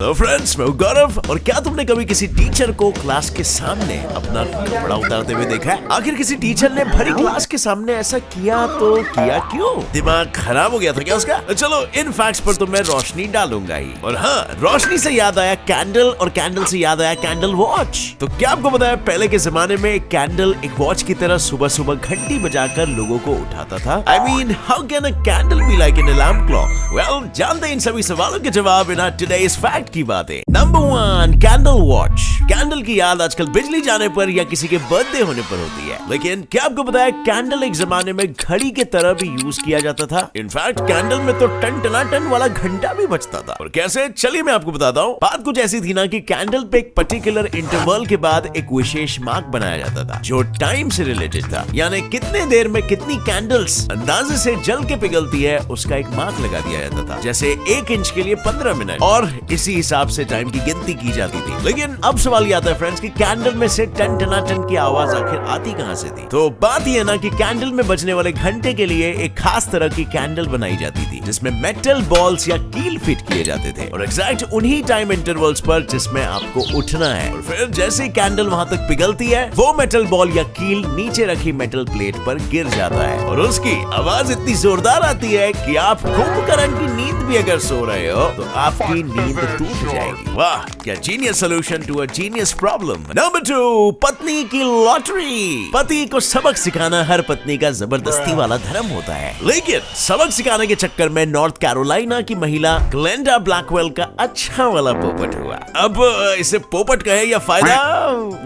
Hello friends, मैं हूं गौरव। और क्या तुमने कभी किसी टीचर को क्लास के सामने अपना कपड़ा उतारते हुए देखा है? आखिर किसी टीचर ने भरी क्लास के सामने ऐसा किया तो किया क्यों? दिमाग खराब हो गया था क्या उसका? चलो इन फैक्ट्स पर तो मैं रोशनी डालूंगा ही। और हाँ, रोशनी से याद आया कैंडल, और कैंडल से याद आया कैंडल वॉच। तो क्या आपको पता है पहले के जमाने में एक कैंडल एक वॉच की तरह सुबह सुबह घंटी बजाकर लोगों को उठाता था? I mean, how can a candle be like an alarm clock? Well, जानते हैं इन सभी सवालों के जवाब इन today's fact की बातें। Number 1, candle watch. कैंडल की याद आजकल बिजली जाने पर या किसी के बर्थडे होने पर होती है, लेकिन क्या आपको पता है कैंडल एक जमाने में घड़ी के तरह भी यूज किया जाता था। इनफैक्ट कैंडल में तो टन टनाटन वाला घंटा भी बजता था। और कैसे? चलिए मैं आपको बताता हूँ। बात कुछ ऐसी थी ना कि कैंडल पे एक पर्टिकुलर इंटरवल के बाद एक विशेष मार्क बनाया जाता था जो टाइम से रिलेटेड था, यानी कितने देर में कितनी कैंडल्स अंदाजे से जल के पिघलती है उसका एक मार्क लगा दिया जाता था। जैसे 1 इंच के लिए 15 मिनट, और इसी हिसाब से टाइम की गिनती की जाती थी। लेकिन अब सवाल ये आता है फ्रेंड्स कि कैंडल में से टन टनाटन की आवाज आखिर आती कहां से थी? तो बात ये है ना कि कैंडल में बजने वाले घंटे के लिए एक खास तरह की कैंडल बनाई जाती थी जिसमें मेटल बॉल्स या कील फिट किए जाते थे, और एग्जैक्ट उन्हीं टाइम इंटरवल्स पर जिसमें आपको उठना है। और फिर जैसे ही कैंडल वहां तक पिघलती है, वो मेटल बॉल या कील नीचे रखी मेटल प्लेट पर गिर जाता है, और उसकी आवाज इतनी जोरदार आती है कि आप कुंभकर्ण की नींद भी अगर सो रहे हो तो आपकी नींद टूट जाएगी। वाह, क्या genius solution to a genius problem. Number 2, पत्नी की लॉटरी। पति को सबक सिखाना हर पत्नी का जबरदस्ती वाला धर्म होता है, लेकिन सबक सिखाने के चक्कर में नॉर्थ कैरोलिना की महिला ग्लेंडा ब्लैकवेल का अच्छा वाला पोपट हुआ। अब इसे पोपट कहे या फायदा?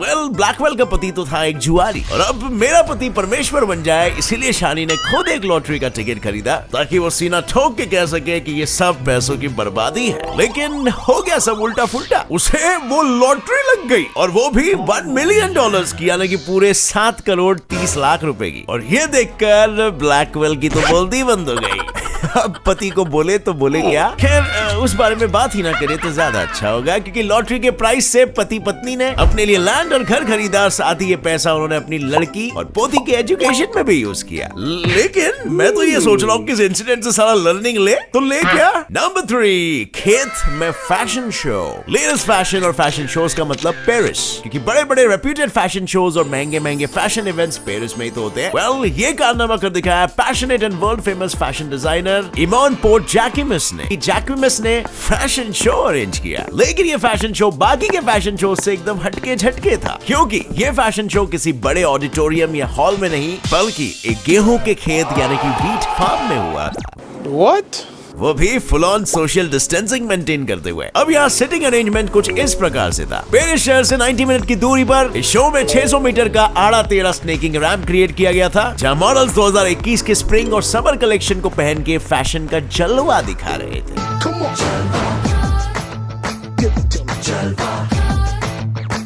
वेल, ब्लैकवेल का पति तो था एक जुआरी, और अब मेरा पति परमेश्वर बन जाए इसीलिए शानी ने खुद एक लॉटरी का टिकट खरीदा ताकि वो सीना ठोक के कह सके कि ये सब पैसों की बर्बादी है। लेकिन हो गया सब उल्टा फुल्टा। उसे वो लॉटरी लग गई, और वो भी $1 मिलियन की, यानी कि पूरे 7 करोड़ 30 लाख रुपए की। और ये देखकर ब्लैकवेल की तो बोलती बंद हो गई। अब पति को बोले तो बोले क्या? खैर उस बारे में बात ही ना करे तो ज्यादा अच्छा होगा, क्योंकि लॉटरी के प्राइस से पति पत्नी ने अपने लिए लैंड और घर खरीदा, साथ ही ये पैसा उन्होंने अपनी लड़की और पोती के एजुकेशन में भी यूज किया। लेकिन मैं तो ये सोच रहा हूँ कि इस इंसिडेंट से सारा लर्निंग ले तो ले क्या? नंबर 3, खेत में फैशन शो। लेटेस्ट फैशन और फैशन शोज का मतलब पेरिस, क्योंकि बड़े बड़े रेप्यूटेड फैशन शोज और महंगे महंगे फैशन इवेंट्स पेरिस में ही तो होते हैं। वेल, ये कारनामा कर दिखाया passionate and world famous fashion designer Simon Porte Jacquemus ने। जैक्विमिस ने फैशन शो अरेंज किया, लेकिन ये फैशन शो बाकी के फैशन शो से एकदम हटके झटके था, क्योंकि ये फैशन शो किसी बड़े ऑडिटोरियम या हॉल में नहीं बल्कि एक गेहूं के खेत यानी कि व्हीट फार्म में हुआ था। What? वो भी full on social distancing maintain करते हुए। अब यहाँ सिटिंग अरेंजमेंट कुछ इस प्रकार से था। पेरिस शहर से 90 मिनट की दूरी पर इस शो में 600 मीटर का आड़ा टेढ़ा स्नेकिंग रैंप क्रिएट किया गया था, जहाँ मॉडल्स 2021 के स्प्रिंग और समर कलेक्शन को पहन के फैशन का जलवा दिखा रहे थे।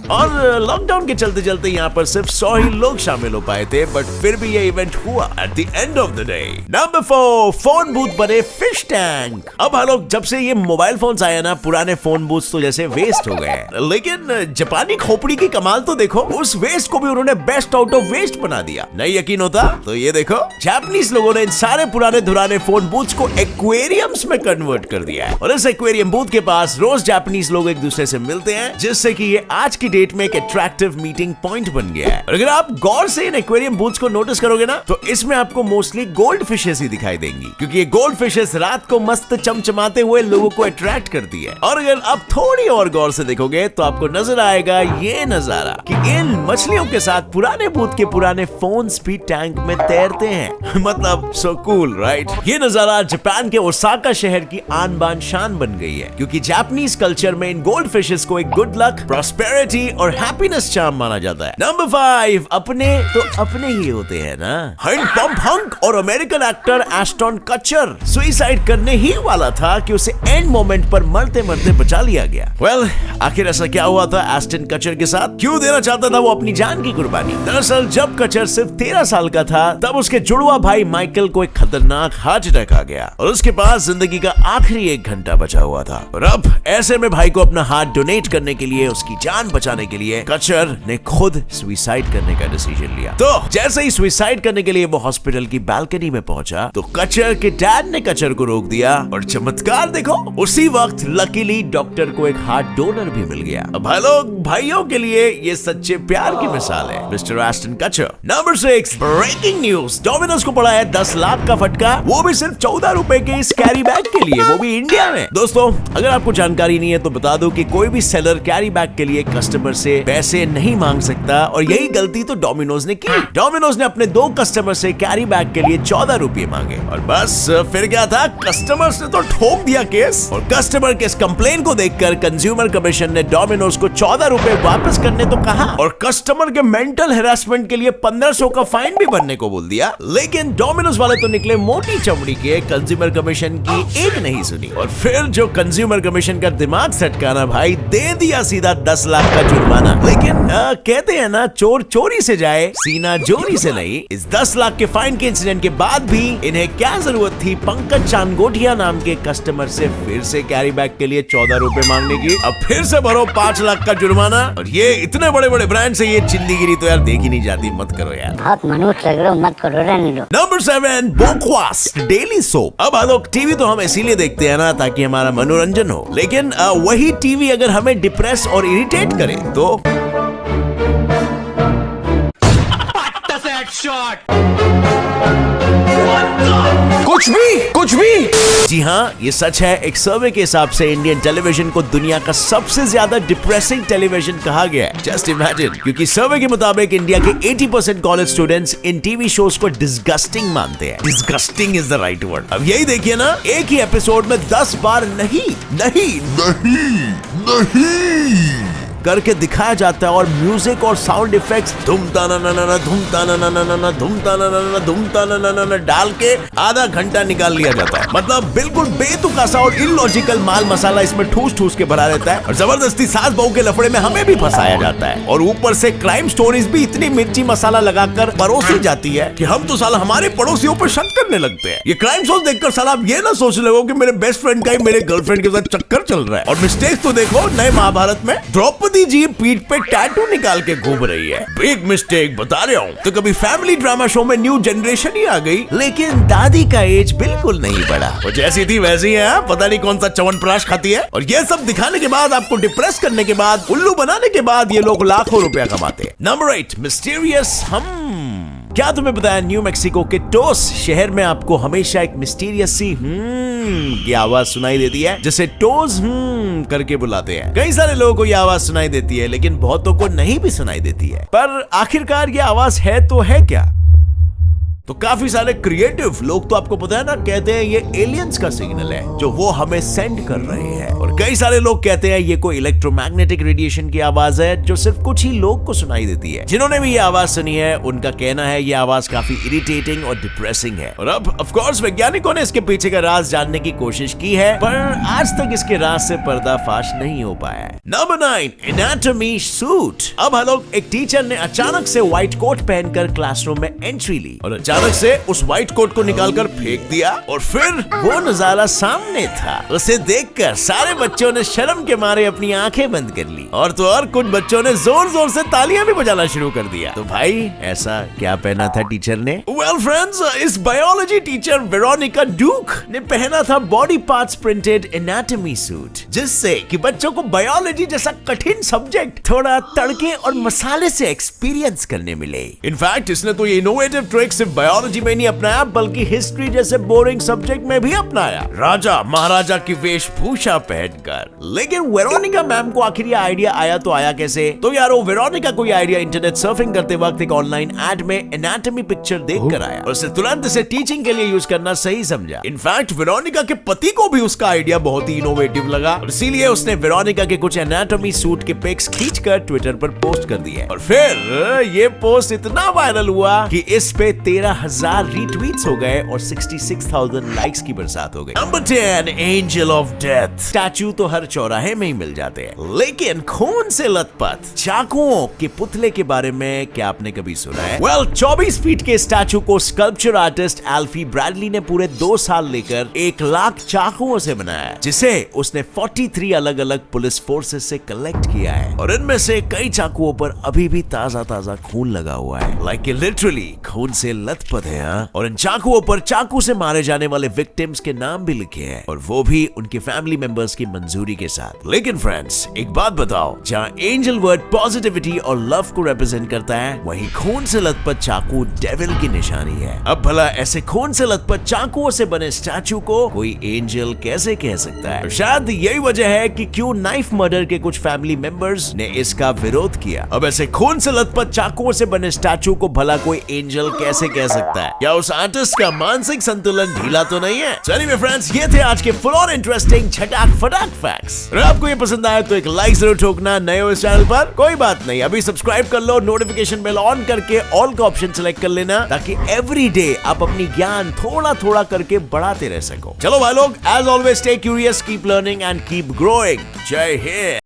और लॉकडाउन के चलते चलते यहाँ पर सिर्फ 100 ही लोग शामिल हो पाए थे, बट फिर भी ये इवेंट हुआ at the end of the day. Number 4, phone booth बने फिश टैंक। अब लोग जब से ये मोबाइल फोन्स आए ना, पुराने फोन बूथ तो जैसे वेस्ट हो गए, लेकिन जापानी खोपड़ी की कमाल तो देखो, उस वेस्ट को भी उन्होंने बेस्ट आउट ऑफ वेस्ट बना दिया। नहीं यकीन होता तो ये देखो, जापानीज लोगों ने इन सारे पुराने धुराने फोन बूथ्स को एक्वेरियम्स में कन्वर्ट कर दिया है, और इस एक्वेरियम बूथ के पास रोज जापानीज लोग एक दूसरे से मिलते हैं, जिससे कि ये आज की डेट में एक अट्रैक्टिव मीटिंग पॉइंट बन गया है। और अगर आप गौर से इन एक्वेरियम बूथ्स को नोटिस करोगे ना, तो इसमें आपको मोस्टली गोल्ड फिशेस ही दिखाई देंगी, क्योंकि ये गोल्ड फिशेस रात को मस्त चमचमाते हुए लोगों को अट्रैक्ट करती है। और अगर आप थोड़ी और गौर से देखोगे तो आपको नजर आएगा ये नजारा कि इन मछलियों के साथ पुराने बूथ के पुराने फोन्स भी टैंक में तैरते हैं। मतलब सो कूल, राइट? ये नजारा जापान के ओसाका शहर की आन बान शान बन गई है, क्योंकि जापानीज कल्चर में इन गोल्ड फिशेस को एक गुड लक, प्रॉस्पेरिटी और हैप्पीनेस चार्म माना जाता है। नंबर 5, अपने तो अपने ही होते हैं ना। हंक पंप हंक और अमेरिकन एक्टर एस्टन कचर सुसाइड करने ही वाला था कि उसे एंड मोमेंट पर मरते मरते बचा लिया गया। वेल, आखिर ऐसा क्या हुआ था एस्टन कचर के साथ? क्यों देना चाहता था वो अपनी जान की कुर्बानी? दरअसल जब कचर सिर्फ 13 साल का था, तब उसके जुड़वा भाई माइकल को एक खतरनाक हार्ट अटैक आ गया, और उसके पास जिंदगी का आखिरी 1 घंटा बचा हुआ था। और अब ऐसे में भाई को अपना हार्ट डोनेट करने के लिए उसकी जान बचाने बचाने के लिए कचर ने खुद सुसाइड करने का डिसीजन लिया। तो जैसे ही सुसाइड करने के लिए वो हॉस्पिटल की बालकनी में पहुंचा तो कचर के डैड ने कचर को रोक दिया और चमत्कार देखो, उसी वक्त लकीली डॉक्टर को एक हार्ट डोनर भी मिल गया। अब भाइयों के लिए ये सच्चे प्यार की मिसाल है, मिस्टर एस्टन कचर। नंबर 6, ब्रेकिंग न्यूज, डोमिनोज को पड़ा है 10 लाख का फटका, वो भी सिर्फ 14 रुपए के इस कैरी बैग के लिए, वो भी इंडिया में। दोस्तों अगर आपको जानकारी नहीं है तो बता दो कि कोई भी सेलर कैरी बैग के लिए कस्टमर से पैसे नहीं मांग सकता, और यही गलती तो डोमिनोज ने की। डोमिनोज ने अपने 2 कस्टमर से कैरी बैग के लिए 14 रुपए मांगे और बस फिर क्या था, कस्टमर्स ने तो ठोक दिया केस, और कस्टमर के इस कंप्लेन को देखकर कंज्यूमर कमीशन ने डोमिनोज को 14 रुपए वापस करने तो कहा और कस्टमर के मेंटल हैरेसमेंट के लिए 1500 का फाइन भी भरने को बोल दिया। लेकिन डोमिनोज वाले तो निकले मोटी चमड़ी के, कंज्यूमर कमीशन की एक नहीं सुनी, और फिर जो कंज्यूमर कमीशन का दिमाग सटकाना भाई, दे दिया सीधा 10 लाख का जुर्माना। लेकिन कहते हैं ना, चोर चोरी से जाए सीना जोरी से नहीं। इस 10 लाख के फाइन के इंसिडेंट के बाद भी इन्हें क्या जरूरत थी पंकज चांदगोटिया नाम के कस्टमर से फिर से कैरी बैग के लिए 14 रुपए मांगने की। अब फिर से भरो 5 लाख का जुर्माना, और ये इतने बड़े बड़े ब्रांड से ये चिंदीगिरी तो यार देखी नहीं जाती, मत करो यार, बहुत मनुष्य लग रहे हो, मत करो, रहने दो। नंबर 7, बोक्वास डेली सोप। अब लोग टीवी तो हम इसीलिए देखते हैं ना ताकि हमारा मनोरंजन हो, लेकिन वही टीवी अगर हमें डिप्रेस और इरिटेट करे तो कुछ भी। जी हाँ, ये सच है। एक सर्वे के हिसाब से इंडियन टेलीविजन को दुनिया का सबसे ज्यादा डिप्रेसिंग टेलीविजन कहा गया है। जस्ट इमेजिन, क्योंकि सर्वे के मुताबिक इंडिया के 80% college students in TV shows को डिस्गस्टिंग मानते हैं। Disgusting is the right word. अब यही देखिए ना, एक ही एपिसोड में 10 बार नहीं करके दिखाया जाता है, और म्यूजिक और साउंड इफेक्ट्स धूम ताना ना ना धूम ताना ना ना ना धूम ताना ना ना धूम ताना ना ना डाल के आधा घंटा निकाल लिया जाता है। मतलब बिल्कुल बेतुका सा और इलॉजिकल माल मसाला इसमें ठूस के भरा रहता है, और जबरदस्ती सास बहू के लफड़े में हमें भी फंसाया जाता है, और ऊपर से क्राइम स्टोरीज भी इतनी मिर्ची मसाला लगाकर परोसी जाती है कि हम तो साला हमारे पड़ोसियों पर शक करने लगते हैं। ये क्राइम शोज देखकर साला आप ये ना सोच लगो कि मेरे बेस्ट फ्रेंड का ही मेरे गर्लफ्रेंड के साथ चक्कर चल रहा है। और मिस्टेक्स तो देखो, नए महाभारत में द्रौपदी जी पीठ पे टैटू निकाल के घूम रही है, बिग मिस्टेक बता रहा हूँ। तो कभी फैमिली ड्रामा शो में न्यू जनरेशन ही आ गई, लेकिन दादी का एज बिल्कुल नहीं बढ़ा, वो जैसी थी वैसी है। पता नहीं कौन सा च्यवनप्राश खाती है। और ये सब दिखाने के बाद, आपको डिप्रेस करने के बाद, उल्लू बनाने के बाद ये लोग लाखों रुपया कमाते हैं। नंबर 8, मिस्टीरियस हम। क्या तुम्हें बताया, न्यू मैक्सिको के टोस शहर में आपको हमेशा एक मिस्टीरियस सी की आवाज सुनाई देती है, जिसे टोस करके बुलाते हैं। कई सारे लोगों को यह आवाज सुनाई देती है, लेकिन बहुतों को नहीं भी सुनाई देती है। पर आखिरकार ये आवाज है तो है क्या? तो काफी सारे क्रिएटिव लोग तो आपको पता है ना, कहते हैं ये एलियंस का सिग्नल है जो वो हमें सेंड कर रहे हैं, और कई सारे लोग कहते हैं ये कोई इलेक्ट्रोमैग्नेटिक रेडिएशन की आवाज है जो सिर्फ कुछ ही लोग को सुनाई देती है। जिन्होंने भी ये आवाज सुनी है उनका कहना है ये आवाज काफी इरिटेटिंग और डिप्रेसिंग है। और अब ऑफ कोर्स वैज्ञानिकों ने इसके पीछे का राज जानने की कोशिश की है, पर आज तक इसके राज से पर्दाफाश नहीं हो पाया है। Number 9, anatomy suit. अब लोग, एक टीचर ने अचानक से व्हाइट कोट पहनकर क्लासरूम में एंट्री ली और अचानक से उस व्हाइट कोट को निकालकर फेंक दिया, और फिर वो नजारा सामने था। उसे देखकर सारे बच्चों ने शर्म के मारे अपनी आंखें बंद कर ली, और तो और कुछ बच्चों ने जोर जोर से तालियां भी बजाना शुरू कर दिया। तो भाई ऐसा क्या पहना था टीचर ने? वेल फ्रेंड्स, इस बायोलॉजी टीचर वेरोनिका ड्यूक ने पहना था body parts printed anatomy suit, जिससे कि बच्चों को बायोलॉजी जैसा कठिन सब्जेक्ट थोड़ा तड़के और मसाले से एक्सपीरियंस करने मिले। इनफैक्ट इसने तो ये इनोवेटिव ट्रिक सिर्फ बायोलॉजी में नहीं अपनाया, बल्कि हिस्ट्री जैसे बोरिंग सब्जेक्ट में भी अपनाया, राजा महाराजा की वेशभूषा पहनकर। लेकिन वेरोनिका मैम को आखिर ये आइडिया आया तो आया कैसे? तो यारो, वेरोनिका को ये आइडिया इंटरनेट सर्फिंग करते वक्त एक ऑनलाइन एड में एनाटॉमी पिक्चर देखकर आया, और उसे तुरंत इसे टीचिंग के लिए यूज करना सही समझा। इनफैक्ट वेरोनिका के पति को भी उसका आइडिया बहुत ही इनोवेटिव लगा, और इसीलिए उसने वेरोनिका के कुछ एनाटॉमी सूट के पिक्स खींचकर ट्विटर पर पोस्ट कर दिए, और फिर ये पोस्ट इतना वायरल हुआ कि इस पे 13 15,000 रीट्वीट्स हो गए और 66,000 लाइक्स की बरसात हो गई। Number 10, angel of death. Statue तो हर चौराहे में ही मिल जाते हैं, लेकिन खून से लथपथ चाकुओं के पुतले के बारे में क्या आपने कभी सुना है? 24 फीट के स्टैचू को स्कल्पचर आर्टिस्ट एल्फी ब्रैडली ने पूरे 2 साल लेकर 1 लाख चाकुओं से बनाया, जिसे उसने 43 अलग अलग पुलिस फोर्सेस से कलेक्ट किया है। और इनमें से कई चाकुओं पर अभी भी ताजा ताजा खून लगा हुआ है, लाइक लिटरली खून से लथपथ है। और इन चाकुओं पर चाकू से मारे जाने वाले विक्टिम्स के नाम भी लिखे हैं, और वो भी उनके फैमिली मेंबर्स की मंजूरी के साथ। लेकिन फ्रेंड्स, एक बात बताओ, जहाँ एंजल वर्ड पॉजिटिविटी और लव को रिप्रेजेंट करता है, वहीं खून से लथपथ चाकू डेविल की निशानी है। अब भला ऐसे खून से लथपथ चाकुओं से बने स्टैचू को कोई एंजल कैसे कह सकता है? शायद यही वजह है कि क्यों नाइफ मर्डर के कुछ फैमिली मेंबर्स ने इसका विरोध किया। अब ऐसे खून से लथपथ चाकुओं से बने स्टैचू को भला कोई एंजल कैसे कह सकता है? क्या उस आर्टिस्ट का मानसिक संतुलन ढीला तो नहीं है? चलिए फ्रेंड्स, ये थे आज के फुल ऑन इंटरेस्टिंग झटाक फटाक फैक्ट्स। अगर आपको ये पसंद आया तो एक लाइक जरूर ठोकना। नए हो इस चैनल पर, कोई बात नहीं, अभी सब्सक्राइब कर लो, नोटिफिकेशन बेल ऑन करके ऑल का ऑप्शन सेलेक्ट कर लेना, ताकि एवरी डे आप अपनी ज्ञान थोड़ा थोड़ा करके बढ़ाते रह सको। चलो भाई लोग, as always stay curious, keep learning and keep growing. जय हिंद।